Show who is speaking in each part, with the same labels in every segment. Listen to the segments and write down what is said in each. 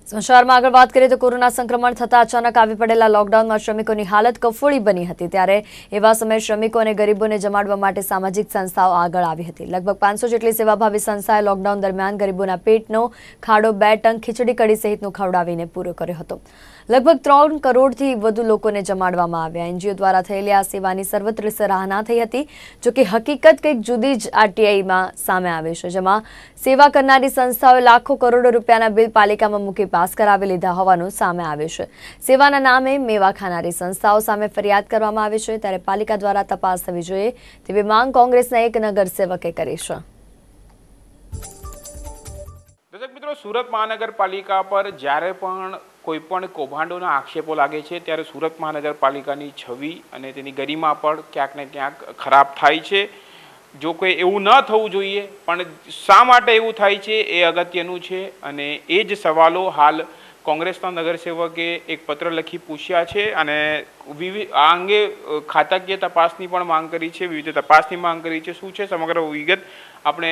Speaker 1: સમાચારમાં આગળ વાત કરીએ તો કોરોના સંક્રમણ થતા અચાનક આવી પડેલા લોકડાઉનમાં શ્રમિકોની હાલત કફોડી બની હતી। ત્યારે એવા સમયે શ્રમિકો અને ગરીબોને જમાડવા માટે સામાજિક સંસ્થાઓ આગળ આવી હતી। લગભગ 500 જેટલી સેવાભાવી સંસ્થાએ લોકડાઉન દરમિયાન ગરીબોના પેટનો ખાડો 2 ટન ખીચડી કઢી સહિતનું ખવડાવીને પૂરો કર્યો હતો। લગભગ 3 કરોડથી વધુ લોકોને જમાડવામાં આવ્યા। એનજીઓ દ્વારા થયેલી આ સેવાની સર્વત્ર સરાહના થઈ હતી। જો કે હકીકત કંઈક જુદી જ આરટીઆઈમાં સામે આવી છે, જેમાં સેવા કરનારી સંસ્થાઓએ લાખો કરોડો રૂપિયાના બિલ પાલિકામાં મૂકી પાસ કરાવી લીધા હોવાનું સામે આવ્યું છે। સેવાના નામે મેવા ખાનારી સંસ્થાઓ સામે ફરિયાદ કરવામાં આવી છે, ત્યારે પાલિકા દ્વારા તપાસ થવી જોઈએ તેવી માંગ કોંગ્રેસના એક નગરસેવકે કરી છે।
Speaker 2: દર્શક મિત્રો, સુરત મહાનગરપાલિકા પર જ્યારે પણ કોઈપણ કૌભાંડોના આક્ષેપો લાગે છે ત્યારે સુરત મહાનગરપાલિકાની છબી અને તેની ગરિમા પણ ક્યાંક ને ક્યાંક ખરાબ થાય છે। જો કોઈ એવું ન થવું જોઈએ, પણ શા માટે એવું થાય છે એ અગત્યનું છે અને એ જ સવાલો હાલ કોંગ્રેસના નગરસેવકે એક પત્ર લખી પૂછ્યા છે અને આ અંગે ખાતાકીય તપાસની પણ માંગ કરી છે, વિવિધ તપાસની માંગ કરી છે। શું છે સમગ્ર વિગત આપણે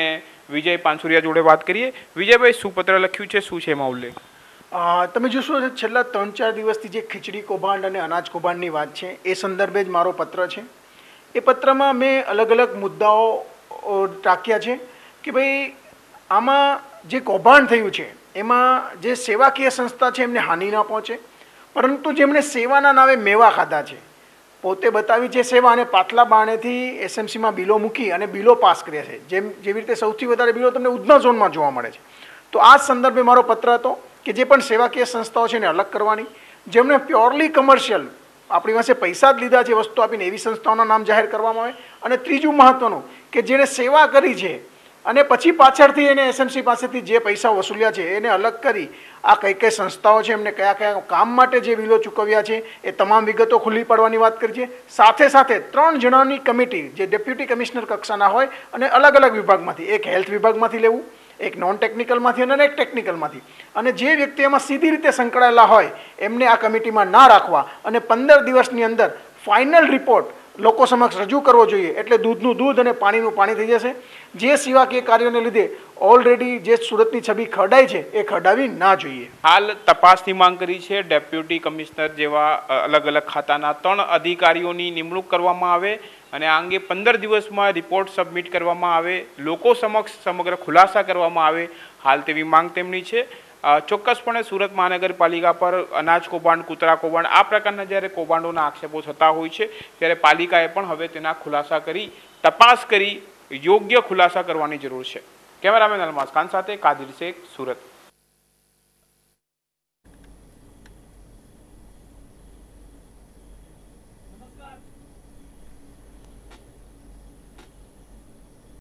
Speaker 2: વિજય પાનસુરિયા જોડે વાત કરીએ। વિજયભાઈ, શું પત્ર લખ્યું છે, શું છે એમાં ઉલ્લેખ?
Speaker 3: તમે જોશો છેલ્લા 3-4 દિવસથી જે ખીચડી કૌભાંડ અને અનાજ કૌભાંડની વાત છે એ સંદર્ભે જ મારો પત્ર છે। એ પત્રમાં મેં અલગ અલગ મુદ્દાઓ ટાંક્યા છે કે ભાઈ આમાં જે કૌભાંડ થયું છે એમાં જે સેવાકીય સંસ્થા છે એમને હાનિ ના પહોંચે, પરંતુ જેમણે સેવાના નામે મેવા ખાધા છે, પોતે બતાવી છે સેવા અને પાટલા બારણેથી એસએમસીમાં બિલો મૂકી અને બિલો પાસ કર્યા છે, જેવી રીતે સૌથી વધારે બિલો તમને ઉધના ઝોનમાં જોવા મળે છે। તો આ સંદર્ભે મારો પત્ર હતો કે જે પણ સેવાકીય સંસ્થાઓ છે એને અલગ કરવાની, જેમણે પ્યોરલી કમર્શિયલ આપણી પાસે પૈસા જ લીધા છે વસ્તુ આપીને એવી સંસ્થાઓના નામ જાહેર કરવામાં આવે, અને ત્રીજું મહત્વનું કે જેણે સેવા કરી છે અને પછી પાછળથી એને એસએમસી પાસેથી જે પૈસા વસૂલ્યા છે એને અલગ કરી આ કઈ કઈ સંસ્થાઓ છે, એમને કયા કયા કામ માટે જે બિલો ચૂકવ્યા છે એ તમામ વિગતો ખુલ્લી પાડવાની વાત કરી છે। સાથે સાથે 3 જણાની કમિટી જે ડેપ્યુટી કમિશનર કક્ષાના હોય અને અલગ અલગ વિભાગમાંથી, એક હેલ્થ વિભાગમાંથી લેવું, એક નોન ટેકનિકલમાંથી અને એક ટેકનિકલમાંથી, અને જે વ્યક્તિ એમાં સીધી રીતે સંકળાયેલા હોય એમને આ કમિટીમાં ના રાખવા અને 15 દિવસની અંદર ફાઇનલ રિપોર્ટ લોકો સમક્ષ રજૂ કરવો જોઈએ, એટલે દૂધનું દૂધ અને પાણીનું પાણી થઈ જશે। જે સેવાકીય કાર્યોને લીધે ઓલરેડી જે સુરતની છબી ખરડાઈ છે એ ખરડાવી ના જોઈએ।
Speaker 2: હાલ તપાસની માંગ કરી છે, ડેપ્યુટી કમિશનર જેવા અલગ અલગ ખાતાના 3 અધિકારીઓની નિમણૂક કરવામાં આવે અને આ અંગે 15 દિવસમાં રિપોર્ટ સબમિટ કરવામાં આવે, લોકો સમક્ષ સમગ્ર ખુલાસા કરવામાં આવે, હાલ તેવી માંગ તેમની છે। ચોક્કસપણે સુરત મહાનગરપાલિકા પર અનાજ કૌભાંડ, કૂતરા કૌભાંડ, આ પ્રકારના જ્યારે કૌભાંડોના આક્ષેપો થતા હોય છે ત્યારે પાલિકાએ પણ હવે તેના ખુલાસા કરી, તપાસ કરી યોગ્ય ખુલાસા કરવાની જરૂર છે। કેમેરામેન અલમાસ ખાન સાથે કાદિર શેખ, સુરત।